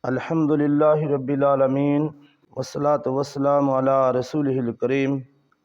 الحمدللہ رب العالمین والصلاة والسلام علی رسولہ الکریم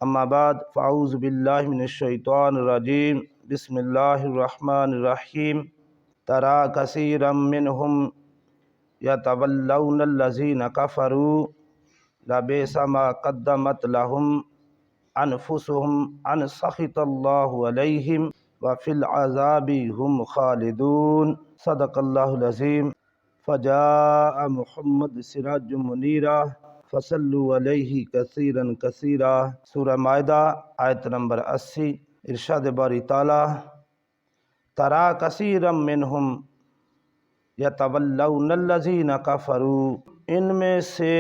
اما بعد فاعوذ باللہ من الشیطان الرجیم بسم اللہ الرحمن الرحیم ترى کثیرا منہم یتولون الذین کفروا لبئس ما قدمت لهم انفسهم ان سخط اللہ علیہم وفی العذاب هم خالدون صدق اللہ العظیم فجاء محمد سراج منیرا فصلوا علیہ کثیرا کثیرا۔ سورہ مائدہ آیت نمبر 80۔ ارشاد باری تعالی ترى کثیرا منہم یتولون الذین کفروا، ان میں سے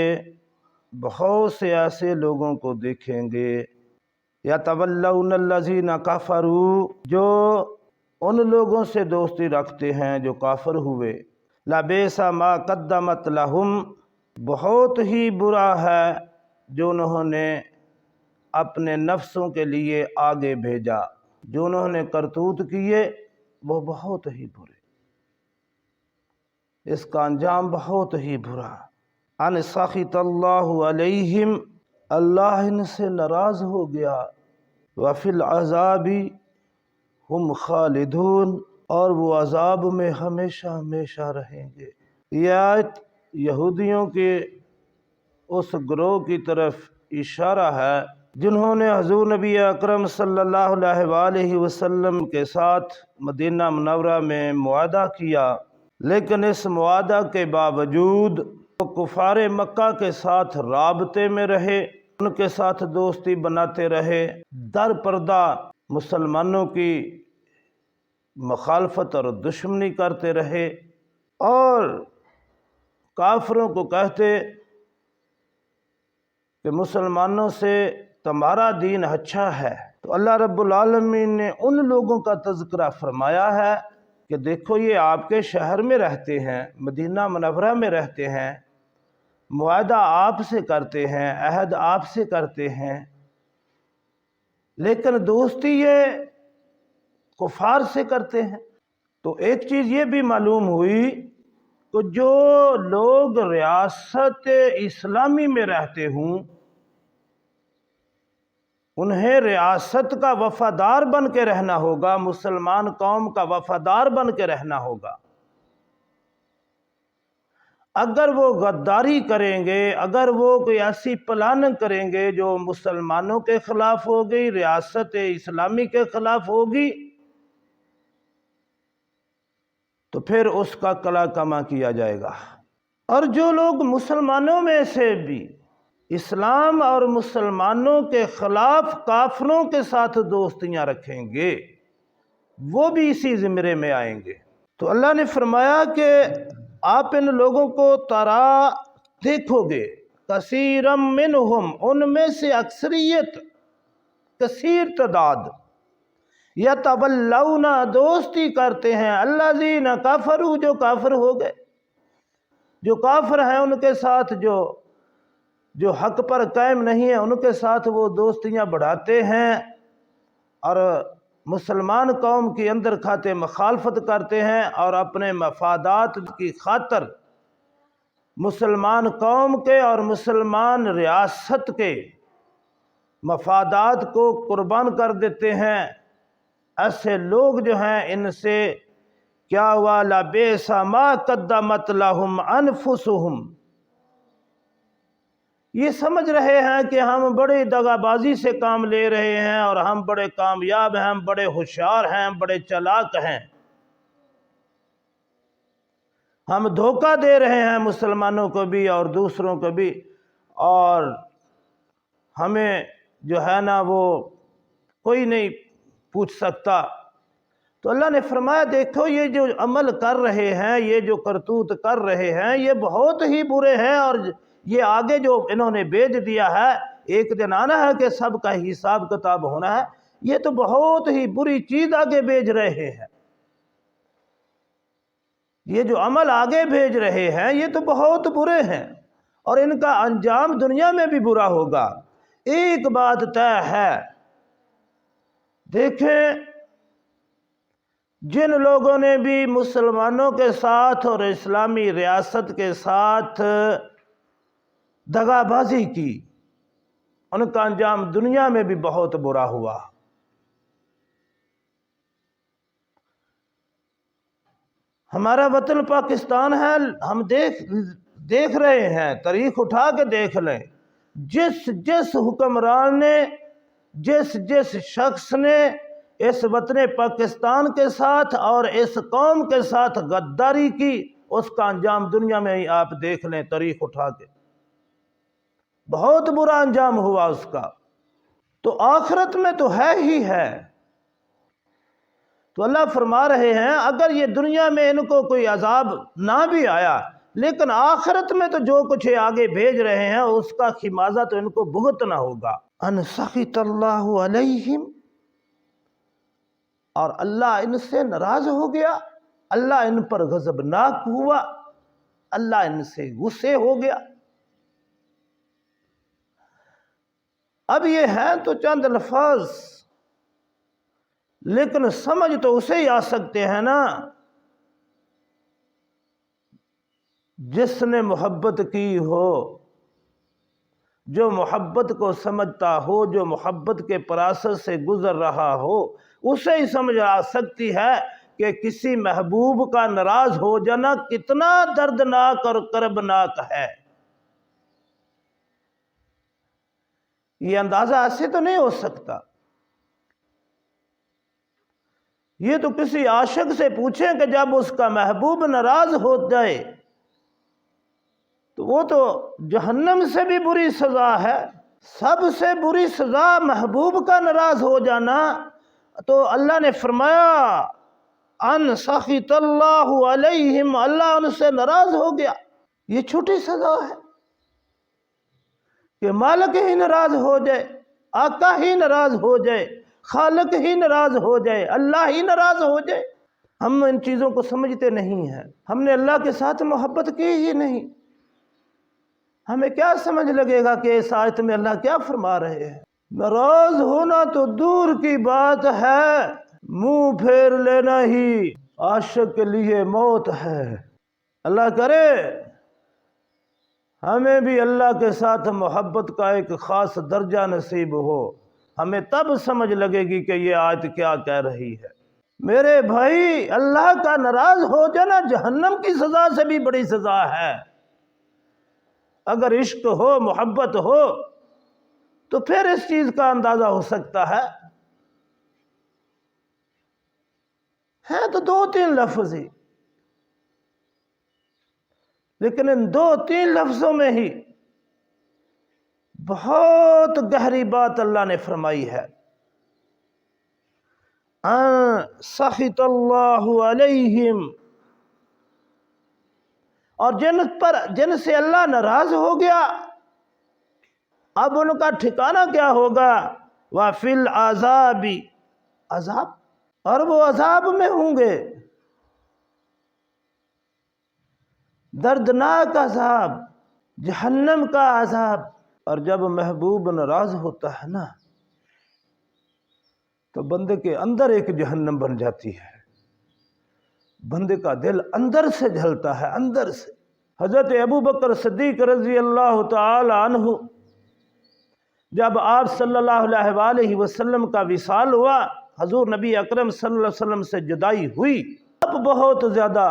بہت سے ایسے لوگوں کو دیکھیں گے یتولون الذین کفروا، جو ان لوگوں سے دوستی رکھتے ہیں جو کافر ہوئے۔ لبئس ما قدمت لہم، بہت ہی برا ہے جو انہوں نے اپنے نفسوں کے لیے آگے بھیجا، جو انہوں نے کرتوت کیے وہ بہت ہی برے، اس کا انجام بہت ہی برا۔ ان سخط اللہ علیہم، اللہ ان سے ناراض ہو گیا۔ وفی العذاب ہم خالدون، اور وہ عذاب میں ہمیشہ ہمیشہ رہیں گے۔ یہ آیت یہودیوں کے اس گروہ کی طرف اشارہ ہے جنہوں نے حضور نبی اکرم صلی اللہ علیہ وآلہ وسلم کے ساتھ مدینہ منورہ میں معاہدہ کیا، لیکن اس معاہدہ کے باوجود وہ کفار مکہ کے ساتھ رابطے میں رہے، ان کے ساتھ دوستی بناتے رہے، در پردہ مسلمانوں کی مخالفت اور دشمنی کرتے رہے، اور کافروں کو کہتے کہ مسلمانوں سے تمہارا دین اچھا ہے۔ تو اللہ رب العالمین نے ان لوگوں کا تذکرہ فرمایا ہے کہ دیکھو یہ آپ کے شہر میں رہتے ہیں، مدینہ منورہ میں رہتے ہیں، معاہدہ آپ سے کرتے ہیں، عہد آپ سے کرتے ہیں، لیکن دوستی یہ کفار سے کرتے ہیں۔ تو ایک چیز یہ بھی معلوم ہوئی کہ جو لوگ ریاست اسلامی میں رہتے ہوں انہیں ریاست کا وفادار بن کے رہنا ہوگا، مسلمان قوم کا وفادار بن کے رہنا ہوگا۔ اگر وہ غداری کریں گے، اگر وہ کوئی ایسی پلاننگ کریں گے جو مسلمانوں کے خلاف ہوگی، ریاست اسلامی کے خلاف ہوگی، تو پھر اس کا قلع کما کیا جائے گا۔ اور جو لوگ مسلمانوں میں سے بھی اسلام اور مسلمانوں کے خلاف کافروں کے ساتھ دوستیاں رکھیں گے وہ بھی اسی زمرے میں آئیں گے۔ تو اللہ نے فرمایا کہ آپ ان لوگوں کو ترا دیکھو گے، کثیرم منہم، ان میں سے اکثریت، کثیر تعداد، یتولون، دوستی کرتے ہیں، الذین کفروا، جو کافر ہو گئے، جو کافر ہیں ان کے ساتھ، جو حق پر قائم نہیں ہیں ان کے ساتھ وہ دوستیاں بڑھاتے ہیں، اور مسلمان قوم کے اندر کھاتے مخالفت کرتے ہیں، اور اپنے مفادات کی خاطر مسلمان قوم کے اور مسلمان ریاست کے مفادات کو قربان کر دیتے ہیں۔ ایسے لوگ جو ہیں ان سے کیا ہوا، لبئس ما قدمت لہم انفسہم، یہ سمجھ رہے ہیں کہ ہم بڑی دغا بازی سے کام لے رہے ہیں اور ہم بڑے کامیاب ہیں، ہم بڑے ہوشیار ہیں، ہم بڑے چالاک ہیں، ہم دھوکہ دے رہے ہیں مسلمانوں کو بھی اور دوسروں کو بھی، اور ہمیں جو ہے نا وہ کوئی نہیں پوچھ سکتا۔ تو اللہ نے فرمایا دیکھو یہ جو عمل کر رہے ہیں، یہ جو کرتوت کر رہے ہیں، یہ بہت ہی برے ہیں، اور یہ آگے جو انہوں نے بھیج دیا ہے، ایک دن آنا ہے کہ سب کا حساب کتاب ہونا ہے، یہ تو بہت ہی بری چیز آگے بھیج رہے ہیں۔ یہ جو عمل آگے بھیج رہے ہیں یہ تو بہت برے ہیں، اور ان کا انجام دنیا میں بھی برا ہوگا۔ ایک بات طے ہے، دیکھیں جن لوگوں نے بھی مسلمانوں کے ساتھ اور اسلامی ریاست کے ساتھ دغا بازی کی، ان کا انجام دنیا میں بھی بہت برا ہوا۔ ہمارا وطن پاکستان ہے، ہم دیکھ رہے ہیں، تاریخ اٹھا کے دیکھ لیں، جس حکمران نے، جس شخص نے اس وطن پاکستان کے ساتھ اور اس قوم کے ساتھ غداری کی، اس کا انجام دنیا میں ہی آپ دیکھ لیں، تاریخ اٹھا کے، بہت برا انجام ہوا اس کا۔ تو آخرت میں تو ہے ہی ہے۔ تو اللہ فرما رہے ہیں اگر یہ دنیا میں ان کو کوئی عذاب نہ بھی آیا، لیکن آخرت میں تو جو کچھ آگے بھیج رہے ہیں اس کا خمیازہ تو ان کو بھگتنا ہوگا۔ ان سخط اللہ علیہم، اور اللہ ان سے ناراض ہو گیا، اللہ ان پر غضبناک ہوا، اللہ ان سے غصے ہو گیا۔ اب یہ ہیں تو چند الفاظ، لیکن سمجھ تو اسے ہی آ سکتے ہیں نا جس نے محبت کی ہو، جو محبت کو سمجھتا ہو، جو محبت کے پراسس سے گزر رہا ہو، اسے ہی سمجھ آ سکتی ہے کہ کسی محبوب کا ناراض ہو جانا کتنا دردناک اور کربناک ہے۔ یہ اندازہ ایسے تو نہیں ہو سکتا۔ یہ تو کسی عاشق سے پوچھیں کہ جب اس کا محبوب ناراض ہو جائے تو وہ تو جہنم سے بھی بری سزا ہے۔ سب سے بری سزا محبوب کا ناراض ہو جانا۔ تو اللہ نے فرمایا ان سخط اللہ علیہم، اللہ ان سے ناراض ہو گیا۔ یہ چھوٹی سزا ہے کہ مالک ہی ناراض ہو جائے، آقا ہی ناراض ہو جائے، خالق ہی ناراض ہو جائے، اللہ ہی ناراض ہو جائے۔ ہم ان چیزوں کو سمجھتے نہیں ہیں، ہم نے اللہ کے ساتھ محبت کی ہی نہیں، ہمیں کیا سمجھ لگے گا کہ اس آیت میں اللہ کیا فرما رہے ہیں۔ ناراض ہونا تو دور کی بات ہے، منہ پھیر لینا ہی عاشق کے لیے موت ہے۔ اللہ کرے ہمیں بھی اللہ کے ساتھ محبت کا ایک خاص درجہ نصیب ہو، ہمیں تب سمجھ لگے گی کہ یہ آیت کیا کہہ رہی ہے۔ میرے بھائی، اللہ کا ناراض ہو جانا جہنم کی سزا سے بھی بڑی سزا ہے۔ اگر عشق ہو، محبت ہو تو پھر اس چیز کا اندازہ ہو سکتا ہے۔ ہیں تو دو تین لفظ ہی، لیکن ان دو تین لفظوں میں ہی بہت گہری بات اللہ نے فرمائی ہے۔ ان سخط اللہ علیہم، اور جن سے اللہ ناراض ہو گیا، اب ان کا ٹھکانہ کیا ہوگا؟ وَفِي الْعَذَابِ، عذاب، اور وہ عذاب میں ہوں گے، دردناک عذاب، جہنم کا عذاب۔ اور جب محبوب ناراض ہوتا ہے نا تو بندے کے اندر ایک جہنم بن جاتی ہے، بندے کا دل اندر سے جلتا ہے، اندر سے۔ حضرت ابوبکر صدیق رضی اللہ تعالی عنہ جب آپ صلی اللہ علیہ وآلہ وسلم کا وصال ہوا، حضور نبی اکرم صلی اللہ علیہ وسلم سے جدائی ہوئی، اب بہت زیادہ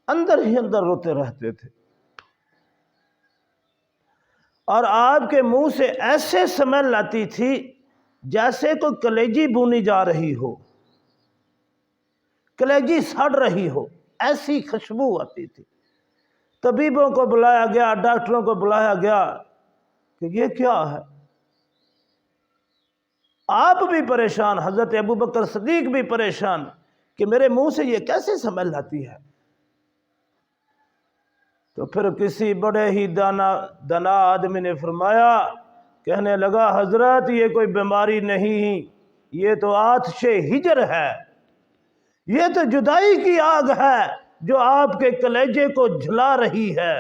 اندر ہی اندر روتے رہتے تھے، اور آپ کے منہ سے ایسے سمیل آتی تھی جیسے کوئی کلیجی بونی جا رہی ہو، کلیجی سڑ رہی ہو، ایسی خوشبو آتی تھی۔ طبیبوں کو بلایا گیا، ڈاکٹروں کو بلایا گیا کہ یہ کیا ہے؟ آپ بھی پریشان، حضرت ابوبکر صدیق بھی پریشان کہ میرے منہ سے یہ کیسے سمیل آتی ہے؟ تو پھر کسی بڑے ہی دانا آدمی نے فرمایا، کہنے لگا حضرت یہ کوئی بیماری نہیں، یہ تو آتش ہجر ہے، یہ تو جدائی کی آگ ہے جو آپ کے کلیجے کو جلا رہی ہے۔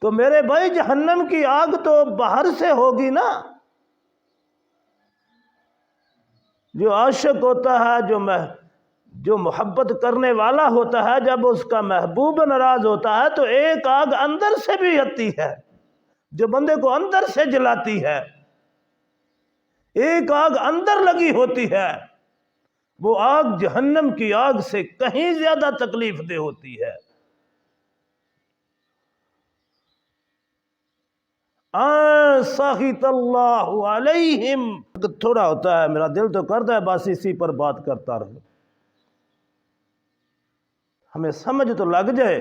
تو میرے بھائی جہنم کی آگ تو باہر سے ہوگی نا، جو عاشق ہوتا ہے، جو محبت کرنے والا ہوتا ہے، جب اس کا محبوب ناراض ہوتا ہے تو ایک آگ اندر سے بھی آتی ہے جو بندے کو اندر سے جلاتی ہے، ایک آگ اندر لگی ہوتی ہے، وہ آگ جہنم کی آگ سے کہیں زیادہ تکلیف دہ ہوتی ہے۔ سخط اللہ علیہم، تھوڑا ہوتا ہے میرا دل تو کرتا ہے بس اسی پر بات کرتا رہوں، ہمیں سمجھ تو لگ جائے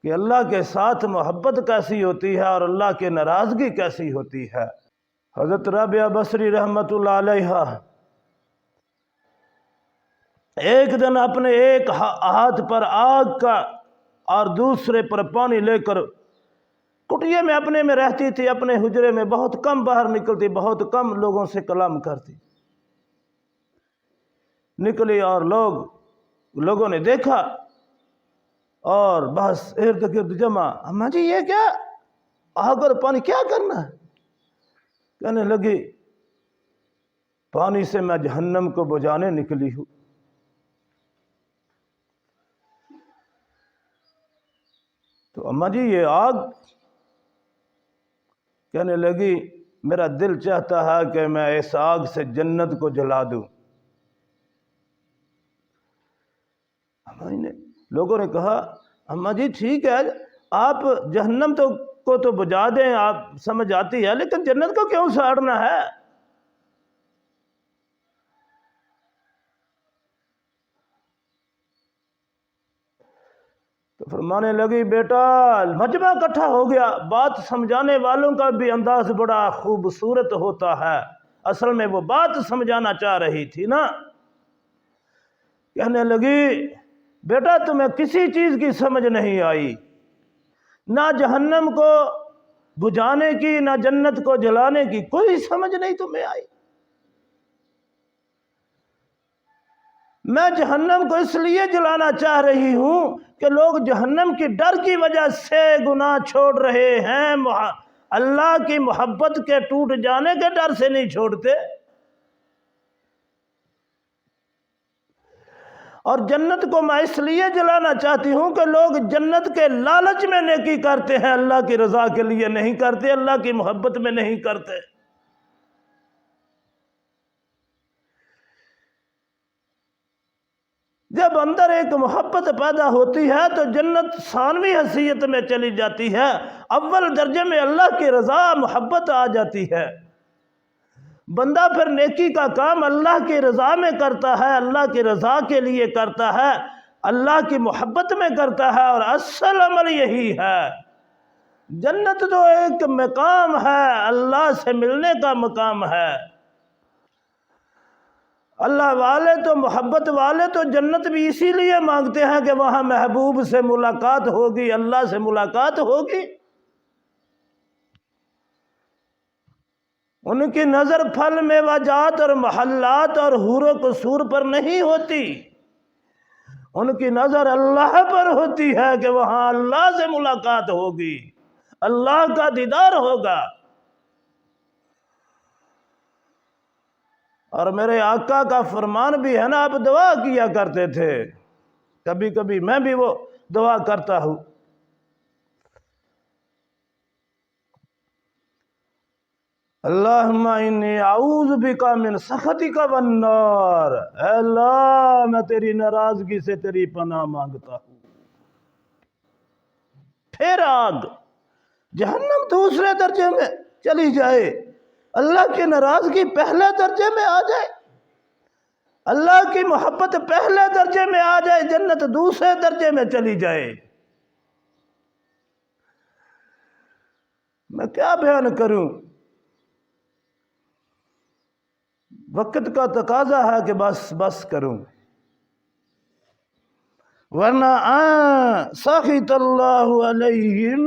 کہ اللہ کے ساتھ محبت کیسی ہوتی ہے اور اللہ کی ناراضگی کیسی ہوتی ہے۔ حضرت رابعہ بصری رحمت اللہ علیہ ایک دن اپنے ایک ہاتھ پر آگ کا اور دوسرے پر پانی لے کر کٹیے میں اپنے میں رہتی تھی، اپنے حجرے میں بہت کم باہر نکلتی، بہت کم لوگوں سے کلام کرتی، نکلی اور لوگوں نے دیکھا اور بس ارد گرد جمع، اماں جی یہ کیا آگ اور پانی کیا کرنا ہے؟ کہنے لگی پانی سے میں جہنم کو بجھانے نکلی ہوں۔ تو اماں جی یہ آگ، کہنے لگی میرا دل چاہتا ہے کہ میں اس آگ سے جنت کو جلا دوں۔ لوگوں نے کہا اماں جی ٹھیک ہے آپ جہنم کو تو بجھا دیں، آپ سمجھ آتی ہے، لیکن جنت کو کیوں ساڑنا ہے؟ تو فرمانے لگی بیٹا، مجمع اکٹھا ہو گیا، بات سمجھانے والوں کا بھی انداز بڑا خوبصورت ہوتا ہے، اصل میں وہ بات سمجھانا چاہ رہی تھی نا۔ کہنے لگی بیٹا تمہیں کسی چیز کی سمجھ نہیں آئی، نہ جہنم کو بجھانے کی نہ جنت کو جلانے کی کوئی سمجھ نہیں تمہیں آئی۔ میں جہنم کو اس لیے جلانا چاہ رہی ہوں کہ لوگ جہنم کی ڈر کی وجہ سے گناہ چھوڑ رہے ہیں، اللہ کی محبت کے ٹوٹ جانے کے ڈر سے نہیں چھوڑتے، اور جنت کو میں اس لیے جلانا چاہتی ہوں کہ لوگ جنت کے لالچ میں نیکی کرتے ہیں، اللہ کی رضا کے لیے نہیں کرتے، اللہ کی محبت میں نہیں کرتے۔ جب اندر ایک محبت پیدا ہوتی ہے تو جنت ثانوی حیثیت میں چلی جاتی ہے، اول درجے میں اللہ کی رضا محبت آ جاتی ہے، بندہ پھر نیکی کا کام اللہ کی رضا میں کرتا ہے، اللہ کی رضا کے لیے کرتا ہے، اللہ کی محبت میں کرتا ہے، اور اصل عمل یہی ہے۔ جنت تو ایک مقام ہے، اللہ سے ملنے کا مقام ہے، اللہ والے تو محبت والے تو جنت بھی اسی لیے مانگتے ہیں کہ وہاں محبوب سے ملاقات ہوگی، اللہ سے ملاقات ہوگی۔ ان کی نظر پھل میوجات اور محلات اور حور و قصور پر نہیں ہوتی، ان کی نظر اللہ پر ہوتی ہے کہ وہاں اللہ سے ملاقات ہوگی، اللہ کا دیدار ہوگا۔ اور میرے آقا کا فرمان بھی ہے نا، آپ دعا کیا کرتے تھے، کبھی کبھی میں بھی وہ دعا کرتا ہوں، اللہم انی اعوذ بک من سخطک والنار، اے اللہ میں تیری ناراضگی سے تیری پناہ مانگتا ہوں۔ پھر آگ جہنم دوسرے درجے میں چلی جائے، اللہ کی ناراضگی پہلے درجے میں آ جائے، اللہ کی محبت پہلے درجے میں آ جائے، جنت دوسرے درجے میں چلی جائے۔ میں کیا بیان کروں، وقت کا تقاضا ہے کہ بس کروں، ورنہ سخط اللہ علیہم،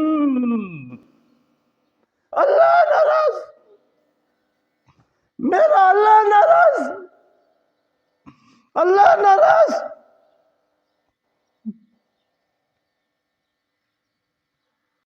اللہ ناراض، میرا اللہ ناراض، اللہ ناراض۔